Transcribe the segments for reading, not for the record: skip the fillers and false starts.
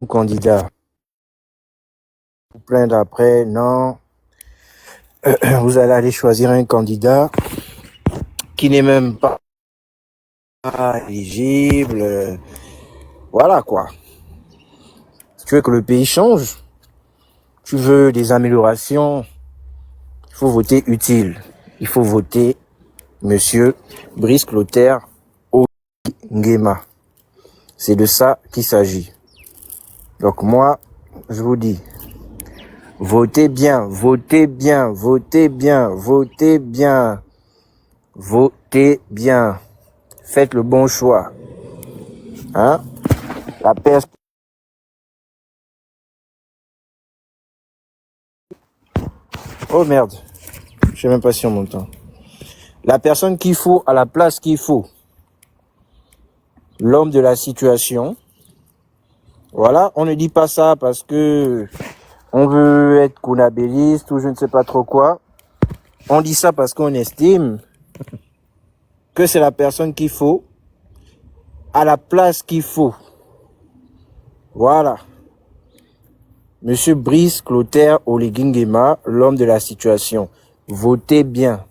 candidat. Vous plaindre après, non. Vous allez aller choisir un candidat qui n'est même pas éligible. Voilà quoi. Si tu veux que le pays change, tu veux des améliorations, il faut voter utile. Il faut voter Monsieur Brice Clotaire Nguema. C'est de ça qu'il s'agit. Donc moi, je vous dis, votez bien, votez bien, votez bien, votez bien, votez bien. Faites le bon choix. Hein? La personne. Oh merde. Je sais même pas si on m'entend. La personne qu'il faut à la place qu'il faut. L'homme de la situation. Voilà, on ne dit pas ça parce que on veut être kunabéliste ou je ne sais pas trop quoi. On dit ça parce qu'on estime que c'est la personne qu'il faut à la place qu'il faut. Voilà. Monsieur Brice Clotaire Oligui Nguema, l'homme de la situation. Votez bien.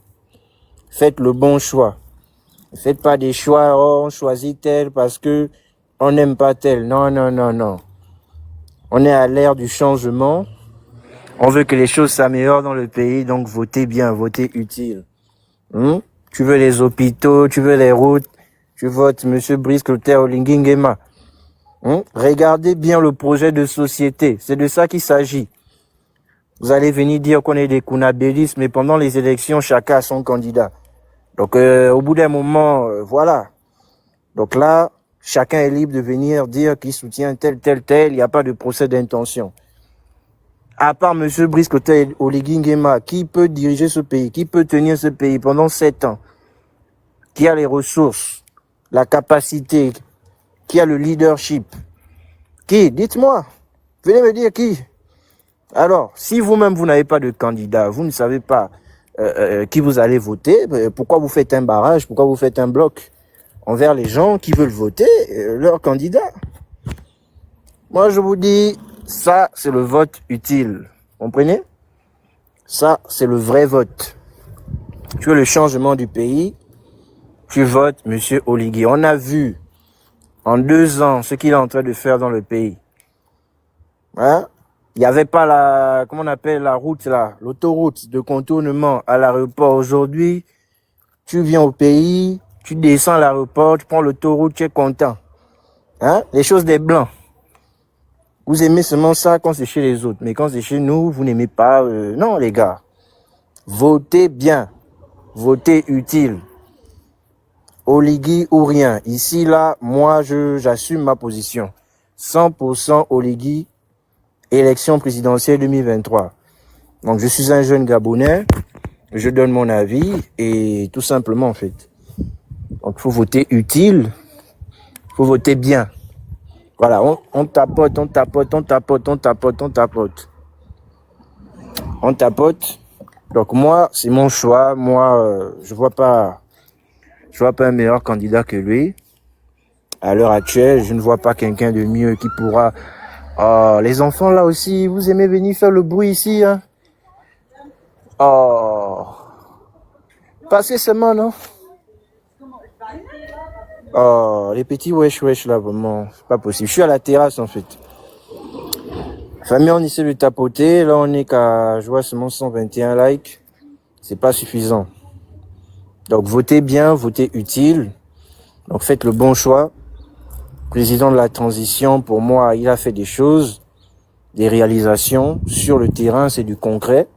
Faites le bon choix. Ne faites pas des choix, oh, on choisit tel parce que on n'aime pas tel. Non, non, non, non. On est à l'ère du changement. On veut que les choses s'améliorent dans le pays, donc votez bien, votez utile. Tu veux les hôpitaux, tu veux les routes, tu votes Monsieur Brice Clotaire Oligui Nguema. Regardez bien le projet de société, c'est de ça qu'il s'agit. Vous allez venir dire qu'on est des kunabélistes, mais pendant les élections, chacun a son candidat. Donc au bout d'un moment, voilà. Donc là, chacun est libre de venir dire qu'il soutient tel, tel, tel, il n'y a pas de procès d'intention. À part M. Brice Clotaire Oligui Nguema, qui peut diriger ce pays, qui peut tenir ce pays pendant 7 ans, qui a les ressources, la capacité, qui a le leadership. Qui? Dites-moi. Venez me dire qui. Alors, si vous-même, vous n'avez pas de candidat, vous ne savez pas qui vous allez voter, pourquoi vous faites un barrage, pourquoi vous faites un bloc envers les gens qui veulent voter leur candidat? Moi, je vous dis, ça, c'est le vote utile. Comprenez? Ça, c'est le vrai vote. Tu veux le changement du pays, tu votes Monsieur Oligui. On a vu en 2 ans ce qu'il est en train de faire dans le pays. Hein? Il n'y avait pas la, comment on appelle la route là, l'autoroute de contournement à l'aéroport. Aujourd'hui, tu viens au pays, tu descends à l'aéroport, tu prends l'autoroute, tu es content. Hein? Les choses des blancs. Vous aimez seulement ça quand c'est chez les autres. Mais quand c'est chez nous, vous n'aimez pas. Non, les gars. Votez bien. Votez utile. Oligui ou rien. Ici, là, moi, j'assume ma position. 100% Oligui, élection présidentielle 2023. Donc, je suis un jeune Gabonais. Je donne mon avis et tout simplement, en fait. Donc, il faut voter utile. Il faut voter bien. Voilà, on tapote, on tapote, on tapote, on tapote, on tapote. On tapote. Donc moi, c'est mon choix. Moi, je vois pas un meilleur candidat que lui. À l'heure actuelle, je ne vois pas quelqu'un de mieux qui pourra... Oh, les enfants là aussi, vous aimez venir faire le bruit ici, hein? Oh, passez seulement, non? Oh, les petits wesh wesh là, vraiment, c'est pas possible. Je suis à la terrasse en fait. Famille, on essaie de tapoter. Là, on est qu'à, je vois seulement 121 likes. C'est pas suffisant. Donc, votez bien, votez utile. Donc, faites le bon choix. Président de la transition, pour moi, il a fait des choses, des réalisations. Sur le terrain, c'est du concret.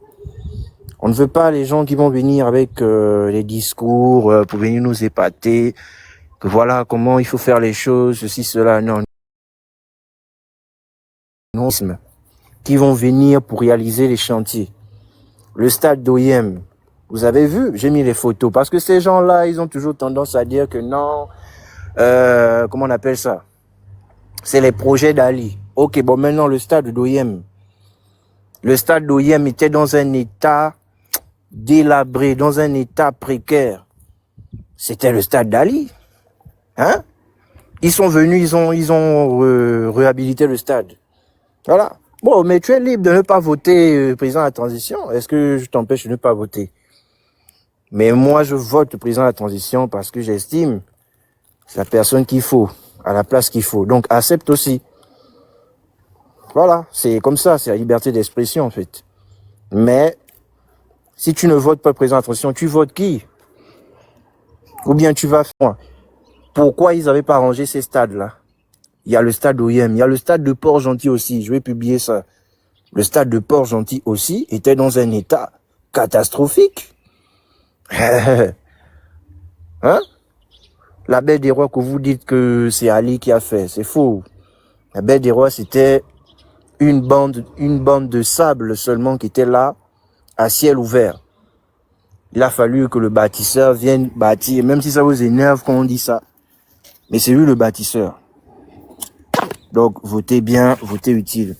On ne veut pas les gens qui vont venir avec les discours pour venir nous épater. Que voilà comment il faut faire les choses, ceci, cela. Non. Non. Qui vont venir pour réaliser les chantiers. Le stade d'OIM, vous avez vu, j'ai mis les photos, parce que ces gens-là, ils ont toujours tendance à dire que non, comment on appelle ça? C'est les projets d'Ali. Ok, bon, maintenant le stade d'OIM. Le stade d'OIM était dans un état délabré, dans un état précaire. C'était le stade d'Ali. Hein? Ils sont venus, ils ont réhabilité le stade. Voilà. Bon, mais tu es libre de ne pas voter président de la transition. Est-ce que je t'empêche de ne pas voter? Mais moi, je vote le président de la transition parce que j'estime c'est la personne qu'il faut, à la place qu'il faut. Donc, accepte aussi. Voilà, c'est comme ça, c'est la liberté d'expression, en fait. Mais, si tu ne votes pas le président de la transition, tu votes qui? Ou bien tu vas faire... Pourquoi ils n'avaient pas rangé ces stades-là? Il y a le stade OIM, il y a le stade de Port-Gentil aussi, je vais publier ça. Le stade de Port-Gentil aussi était dans un état catastrophique. Hein? La Baie des Rois que vous dites que c'est Ali qui a fait, c'est faux. La Baie des Rois, c'était une bande de sable seulement qui était là, à ciel ouvert. Il a fallu que le bâtisseur vienne bâtir, même si ça vous énerve quand on dit ça. Mais c'est lui le bâtisseur. Donc, votez bien, votez utile.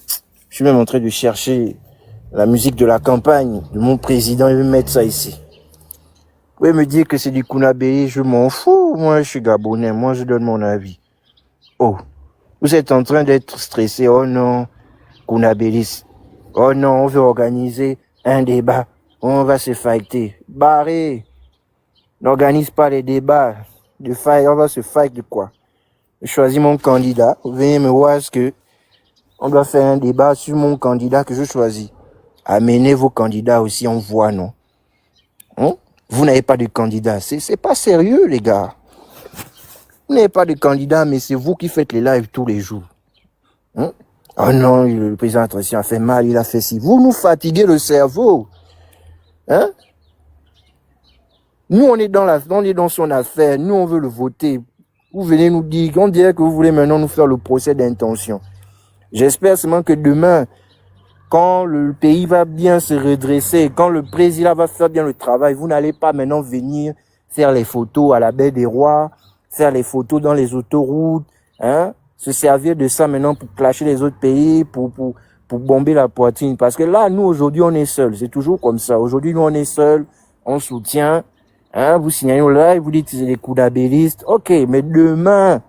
Je suis même en train de chercher la musique de la campagne de mon président et mettre ça ici. Vous pouvez me dire que c'est du Kounabéi, je m'en fous. Moi, je suis gabonais, moi, je donne mon avis. Oh, vous êtes en train d'être stressé. Oh non, Kounabélis. Oh non, on veut organiser un débat. On va se fighter. Barré. N'organise pas les débats. De fight, on va se fight de quoi? Je choisis mon candidat. Vous venez me voir ce que on doit faire un débat sur mon candidat que je choisis. Amenez vos candidats aussi, on voit, non? Hein? Vous n'avez pas de candidat. C'est pas sérieux, les gars. Vous n'avez pas de candidat, mais c'est vous qui faites les lives tous les jours. Hein? Oh non, le président de la transition a fait mal, il a fait ci. Vous nous fatiguez le cerveau. Hein? Nous, on est dans son affaire. Nous, on veut le voter. Vous venez nous dire, on dirait que vous voulez maintenant nous faire le procès d'intention. J'espère seulement que demain, quand le pays va bien se redresser, quand le président va faire bien le travail, vous n'allez pas maintenant venir faire les photos à la Baie des Rois, faire les photos dans les autoroutes, hein, se servir de ça maintenant pour clasher les autres pays, pour bomber la poitrine. Parce que là, nous, aujourd'hui, on est seuls. C'est toujours comme ça. Aujourd'hui, nous, on est seuls, on soutient, hein, vous signalez au live, vous dites que c'est des kounabélistes. Ok, mais demain,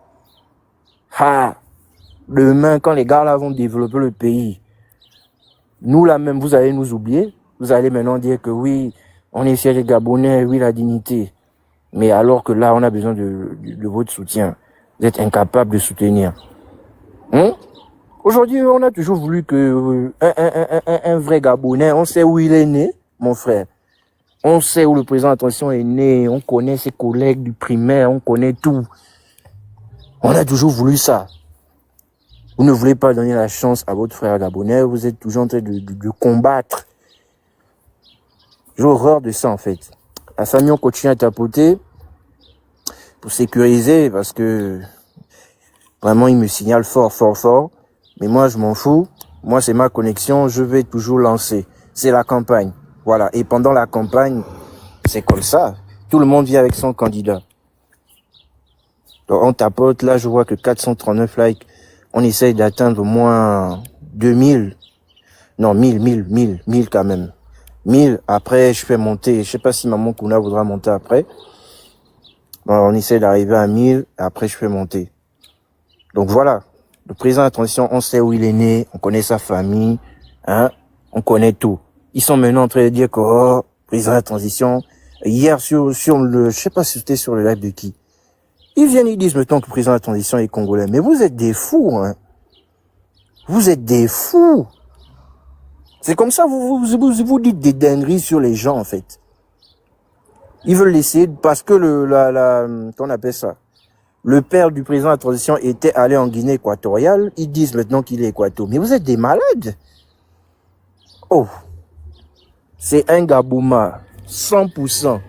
demain, quand les gars là vont développer le pays, nous là même, vous allez nous oublier. Vous allez maintenant dire que oui, on est fiers des Gabonais, oui, la dignité. Mais alors que là, on a besoin de votre soutien. Vous êtes incapable de soutenir. Hein? Aujourd'hui, on a toujours voulu que un vrai Gabonais, on sait où il est né, mon frère. On sait où le président de la transition est né. On connaît ses collègues du primaire, on connaît tout. On a toujours voulu ça. Vous ne voulez pas donner la chance à votre frère gabonais, vous êtes toujours en train de combattre. J'ai horreur de ça, en fait. La famille, on continue à tapoter pour sécuriser, parce que vraiment, il me signale fort, fort, fort. Mais moi, je m'en fous. Moi, c'est ma connexion, je vais toujours lancer. C'est la campagne. Voilà. Et pendant la campagne, c'est comme ça. Tout le monde vient avec son candidat. Donc, on tapote. Là, je vois que 439 likes. On essaye d'atteindre au moins 2000. Non, 1000 quand même. 1000. Après, je fais monter. Je sais pas si Maman Kouna voudra monter après. Bon, on essaie d'arriver à 1000. Après, je fais monter. Donc voilà. Le président de la transition, on sait où il est né. On connaît sa famille. Hein. On connaît tout. Ils sont maintenant en train de dire que, oh, président de la transition. Hier, sur le, je sais pas si c'était sur le live de qui. Ils viennent, ils disent maintenant que le président de la transition est congolais. Mais vous êtes des fous, hein. Vous êtes des fous. C'est comme ça, vous dites des dingueries sur les gens, en fait. Ils veulent laisser, parce que qu'on appelle ça, le père du président de la transition était allé en Guinée équatoriale. Ils disent maintenant qu'il est équateur. Mais vous êtes des malades. Oh. C'est un Gabouma. 100%.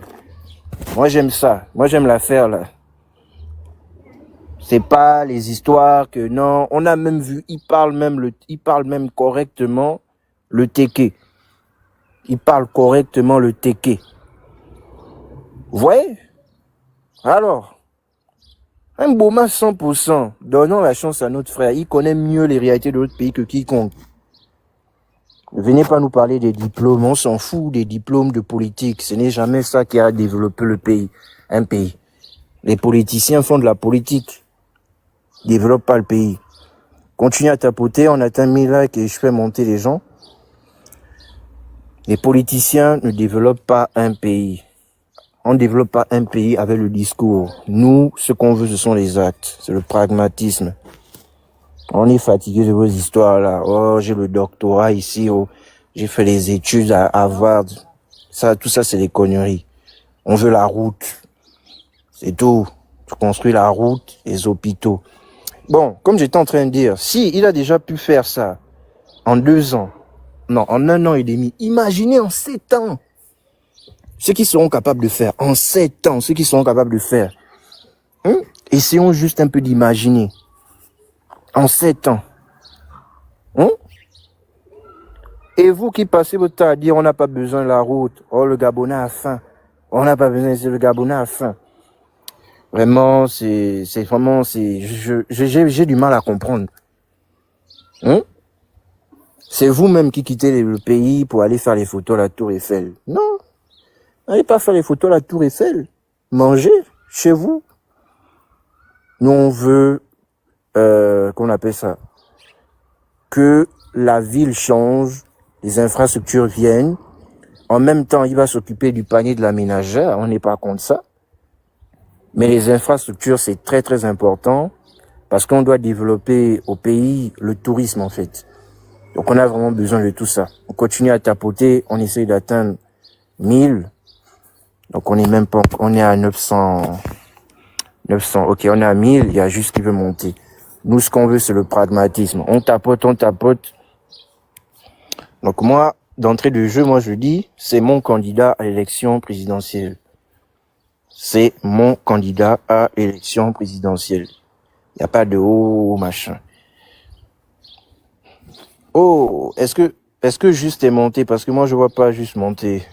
Moi, j'aime ça. Moi, j'aime l'affaire, là. C'est pas les histoires que non, on a même vu, il parle même correctement le Téké. Il parle correctement le Téké. Vous voyez? Alors, un Boma 100%, donnons la chance à notre frère. Il connaît mieux les réalités de notre pays que quiconque. Ne venez pas nous parler des diplômes, on s'en fout des diplômes de politique. Ce n'est jamais ça qui a développé le pays, un pays. Les politiciens font de la politique. Développe pas le pays. Continue à tapoter, on atteint 1000 likes et je fais monter les gens. Les politiciens ne développent pas un pays. On ne développe pas un pays avec le discours. Nous, ce qu'on veut, ce sont les actes. C'est le pragmatisme. On est fatigué de vos histoires là. Oh, j'ai le doctorat ici. Oh, j'ai fait les études à Harvard. Ça, tout ça, c'est des conneries. On veut la route. C'est tout. Tu construis la route, les hôpitaux. Bon, comme j'étais en train de dire, si il a déjà pu faire ça en 2 ans, non, en 1 an et demi, imaginez en 7 ans. Ceux qui seront capables de faire, en 7 ans, ceux qui seront capables de faire. Essayons juste un peu d'imaginer. En 7 ans. Et vous qui passez votre temps à dire on n'a pas besoin de la route, oh le Gabonais a faim, on n'a pas besoin de le Gabonais a faim. Vraiment, j'ai du mal à comprendre. C'est vous-même qui quittez le pays pour aller faire les photos à la Tour Eiffel. Non, n'allez pas faire les photos à la Tour Eiffel. Mangez chez vous. Nous, on veut, qu'on appelle ça, que la ville change, les infrastructures viennent. En même temps, il va s'occuper du panier de la ménagère. On n'est pas contre ça. Mais les infrastructures, c'est très, très important parce qu'on doit développer au pays le tourisme, en fait. Donc, on a vraiment besoin de tout ça. On continue à tapoter. On essaye d'atteindre 1000. Donc, on est même pas, on est à 900. Ok, on est à 1000. Il y a juste qui veut monter. Nous, ce qu'on veut, c'est le pragmatisme. On tapote, on tapote. Donc, moi, d'entrée de jeu, moi, je dis, c'est mon candidat à l'élection présidentielle. C'est mon candidat à l'élection présidentielle. Il n'y a pas de haut machin. Oh, est-ce que juste est monté? Parce que moi, je vois pas juste monter.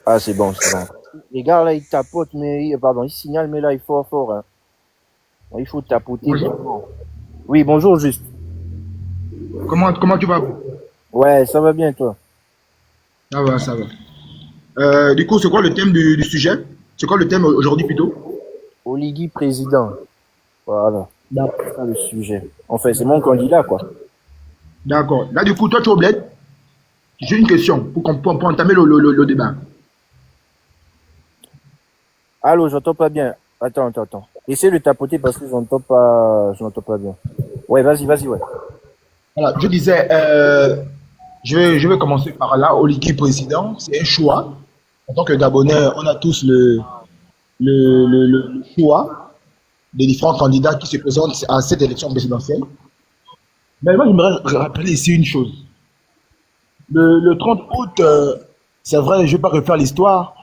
Ah, c'est bon, c'est bon. Les gars, là, ils tapotent, mais, pardon, ils signalent, mais là, il faut fort, hein. Il faut tapoter. Bonjour. Oui, bonjour, juste. Comment tu vas? Ouais, ça va bien, toi. Ça va, ça va. Du coup, c'est quoi le thème du sujet? C'est quoi le thème aujourd'hui plutôt? Oligui président. Voilà. C'est ça le sujet. Enfin, c'est mon candidat, quoi. D'accord. Là, du coup, toi, tu es au bled. J'ai une question pour entamer le débat. Allô, j'entends pas bien. Attends. Essaye de tapoter parce que je n'entends pas bien. Ouais, vas-y, ouais. Voilà, je disais, je vais commencer par là. Oligui président, c'est un choix. En tant que Gabonais, on a tous le choix des différents candidats qui se présentent à cette élection présidentielle. Mais moi, j'aimerais rappeler ici une chose. Le 30 août, c'est vrai, je ne vais pas refaire l'histoire,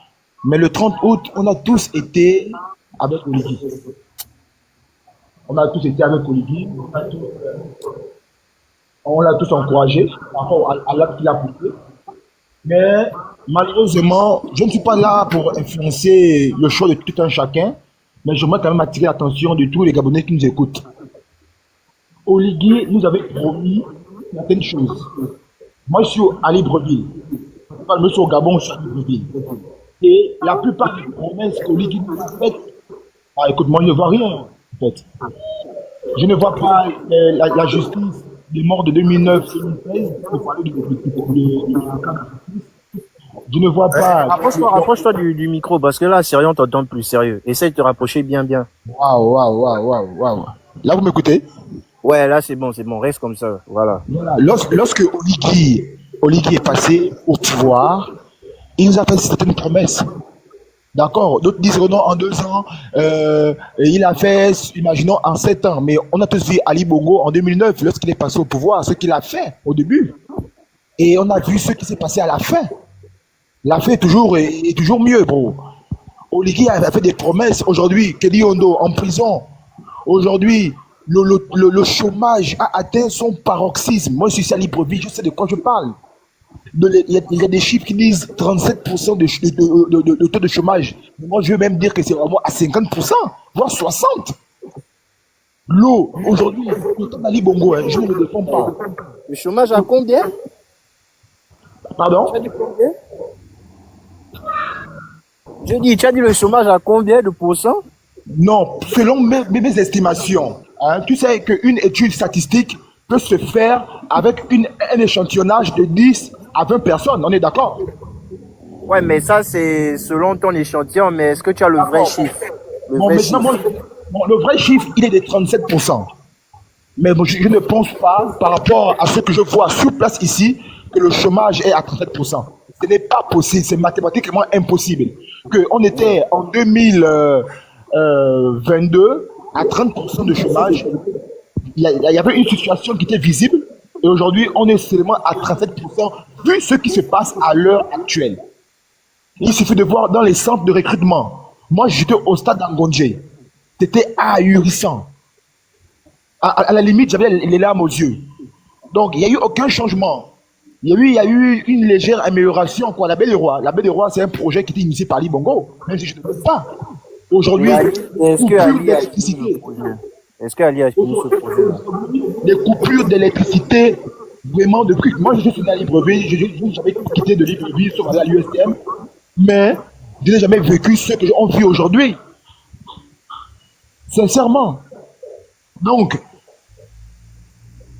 mais le 30 août, on a tous été avec Oligui. On a tous été avec Oligui. On l'a tous encouragé par rapport à l'acte qu'il a posé. Mais malheureusement, je ne suis pas là pour influencer le choix de tout un chacun, mais j'aimerais quand même attirer l'attention de tous les Gabonais qui nous écoutent. Oligui nous avait promis certaines choses. Moi, je suis à Libreville. Je suis au Gabon, je suis à Libreville. Et la plupart des promesses qu'Oligui nous a faites, écoute, moi, je ne vois rien, en fait. Je ne vois pas la justice des morts de 2009-2016. Je parler du cas de justice. Je ne vois pas. Rapproche-toi du micro parce que là, sérieux, on t'entend plus sérieux. Essaye de te rapprocher bien. Waouh. Là, vous m'écoutez? Ouais, là, c'est bon, reste comme ça, voilà. Lorsque Oligui est passé au pouvoir, il nous a fait certaines promesses. D'accord. D'autres disent que non, en 2 ans, il a fait, imaginons, en 7 ans. Mais on a tous vu Ali Bongo en 2009, lorsqu'il est passé au pouvoir, ce qu'il a fait au début. Et on a vu ce qui s'est passé à la fin. La fin est toujours mieux, bro. Oligui a fait des promesses. Aujourd'hui, Kelly Ondo en prison. Aujourd'hui, le chômage a atteint son paroxysme. Moi, je suis à Libreville, je sais de quoi je parle. Il y a des chiffres qui disent 37% de taux de chômage. Mais moi, je veux même dire que c'est vraiment à 50%, voire 60%. L'eau, aujourd'hui, le temps d'Ali Bongo, je ne le défends pas. Le chômage à combien? Pardon? Tu as dit le chômage à combien de pourcents? Non, selon mes estimations. Hein. Tu sais qu'une étude statistique peut se faire avec un échantillonnage de 10 à 20 personnes. On est d'accord? Ouais, mais ça, c'est selon ton échantillon, mais est-ce que tu as le vrai D'accord. chiffre? Le Bon, vrai maintenant, chiffre. le vrai chiffre, il est de 37%. Mais bon, je ne pense pas, par rapport à ce que je vois sur place ici, que le chômage est à 37%. Ce n'est pas possible, c'est mathématiquement impossible. On était en 2022 à 30% de chômage. Il y avait une situation qui était visible, et aujourd'hui, on est seulement à 37%, vu ce qui se passe à l'heure actuelle. Il suffit de voir dans les centres de recrutement. Moi, j'étais au stade d'Angondje. C'était ahurissant. À la limite, j'avais les larmes aux yeux. Donc, il n'y a eu aucun changement. Il y a eu une légère amélioration. Quoi. La Baie des Rois, c'est un projet qui était initié par Libongo, même si je ne peux pas. Et Aujourd'hui, est-ce que coupure Ali a fini le d'électricité. projet? Est-ce que Ali a fini ce projet-là? Les coupures d'électricité, vraiment de trucs. Moi, je suis à Libreville, je n'ai jamais quitté de Libreville, sauf aller à l'USTM, mais je n'ai jamais vécu ce que on vit aujourd'hui. Sincèrement. Donc,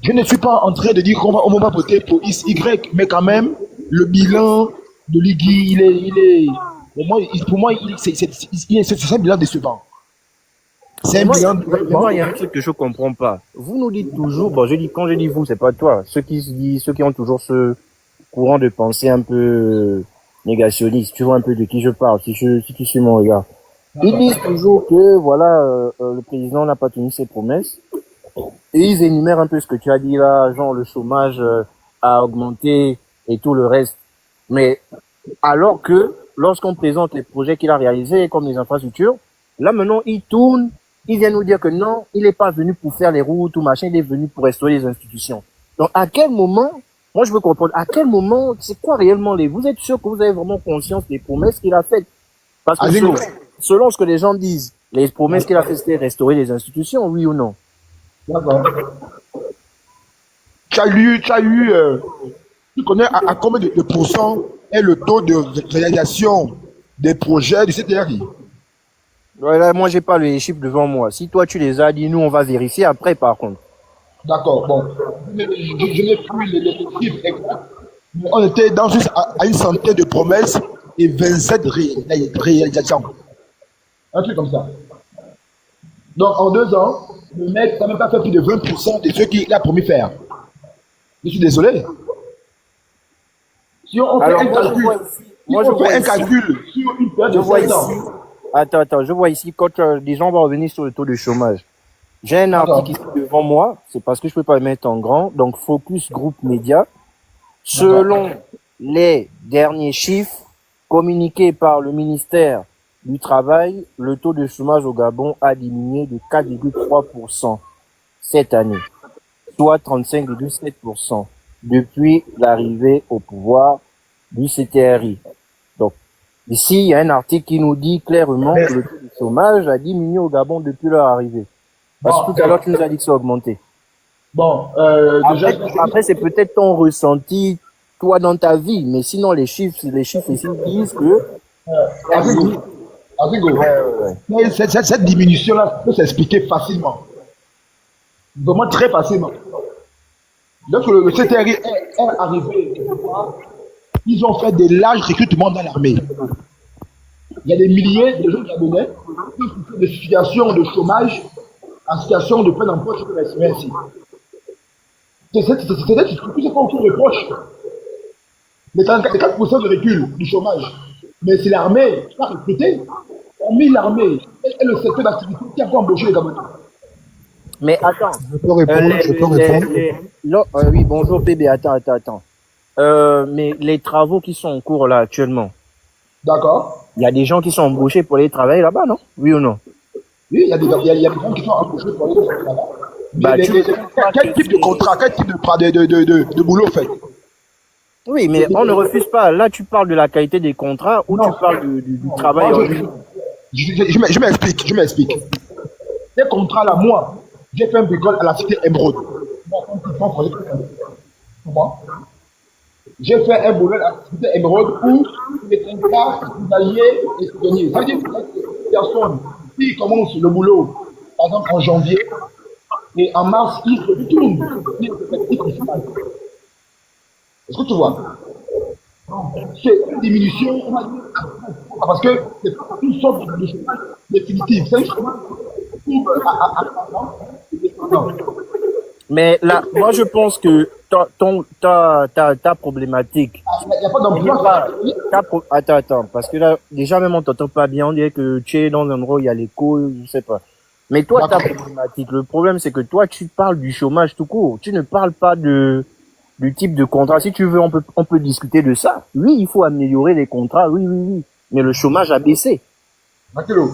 je ne suis pas en train de dire on va voter pour X, Y, mais quand même, le bilan de l'IGI, pour moi, c'est un bilan décevant. C'est Mais un moi, bilan mais décevant. moi, il y a un truc que je comprends pas. Vous nous dites toujours, bon, quand je dis vous, c'est pas toi. Ceux qui ont toujours ce courant de pensée un peu négationniste, tu vois un peu de qui je parle, si tu suis mon regard. Ils disent toujours que, voilà, le président n'a pas tenu ses promesses. Et ils énumèrent un peu ce que tu as dit là, genre le chômage a augmenté et tout le reste. Mais alors que lorsqu'on présente les projets qu'il a réalisés, comme les infrastructures, là maintenant il tourne, il vient nous dire que non, il n'est pas venu pour faire les routes ou machin, il est venu pour restaurer les institutions. Donc à quel moment, moi je veux comprendre, à quel moment, c'est quoi réellement les... Vous êtes sûr que vous avez vraiment conscience des promesses qu'il a faites? Parce que Azingo, selon ce que les gens disent, les promesses qu'il a faites, c'était restaurer les institutions, oui ou non? d'accord. Tu connais à combien de pourcents est le taux de réalisation des projets du CTRI? Voilà, moi j'ai pas les chiffres devant moi. Si toi tu les as dit, nous on va vérifier après par contre. D'accord, bon. Je n'ai plus les chiffres exacts. Mais on était à une centaine de promesses et 27 réalisations. Un truc comme ça. Donc en 2 ans, le mec n'a même pas fait plus de 20% de ce qu'il a promis faire. Je suis désolé. Si on fait Alors un calcul, si on fait un calcul sur une période je de vois 7 ici, ans, attends, je vois ici quand des gens vont revenir sur le taux de chômage. J'ai un article d'accord, ici devant moi, c'est parce que je peux pas le mettre en grand, donc Focus Group Media. d'accord. Selon les derniers chiffres communiqués par le ministère du Travail, le taux de chômage au Gabon a diminué de 4,3% cette année, soit 35,7% depuis l'arrivée au pouvoir du CTRI. Donc, ici, il y a un article qui nous dit clairement Mais que le taux de chômage a diminué au Gabon depuis leur arrivée. Parce que bon, tout à l'heure, tu nous as dit que ça a augmenté. bon, déjà, Après c'est peut-être ton ressenti, toi, dans ta vie, mais sinon, les chiffres ici disent que... Azigo, Azigo, Ouais. mais cette diminution-là peut s'expliquer facilement, vraiment très facilement. Lorsque le CTRI est arrivé, ils ont fait des larges recrutements dans l'armée. Il y a des milliers de jeunes Gabonais qui sont des situations de chômage, en situation de plein emploi, je peux l'exprimer ainsi. C'est ce qu'on reproche. Les 44% de recul du chômage. Mais c'est l'armée qui a recruté. Hormis l'armée et le secteur d'activité qui a embauché les Gabonais. Mais attends, Je peux répondre, je peux répondre. oui, bonjour bébé, attends. Mais les travaux qui sont en cours là actuellement, D'accord. il y a des gens qui sont embauchés pour aller travailler là-bas, non? Oui ou non? Oui, il y a des gens qui sont embauchés pour aller là-bas. Bah, tu ne trouves pas Quel que type de contrat, quel type de boulot fait? Oui, mais on ne refuse pas. Là, tu parles de la qualité des contrats ou tu Non. parles du travail Moi, en lui. je m'explique. Ces contrats-là, moi, j'ai fait un bricole à la cité Emeraude. J'ai fait un boulot à la cité Emeraude où les contrats journaliers et saisonniers. Ça veut dire que les personnes qui commencent le boulot, par exemple en janvier, Et en mars, il retourne. Il retourne. Est-ce que tu vois? C'est une diminution, on va dire, parce que c'est pas une sorte de chômage définitif. C'est un chômage qui tombe non. Mais là, moi, je pense que ta problématique, Il n'y a pas ce n'est d'emploi. pas, attends, parce que là, déjà, même on t'entend pas bien, on dirait que tu es dans un endroit où il y a l'écho, je sais pas. Mais toi, ta D'accord. problématique, le problème, c'est que toi, tu parles du chômage tout court. Tu ne parles pas du type de contrat. Si tu veux, on peut discuter de ça. Oui, il faut améliorer les contrats. Oui, oui, oui. Mais le chômage a baissé. Mathéo,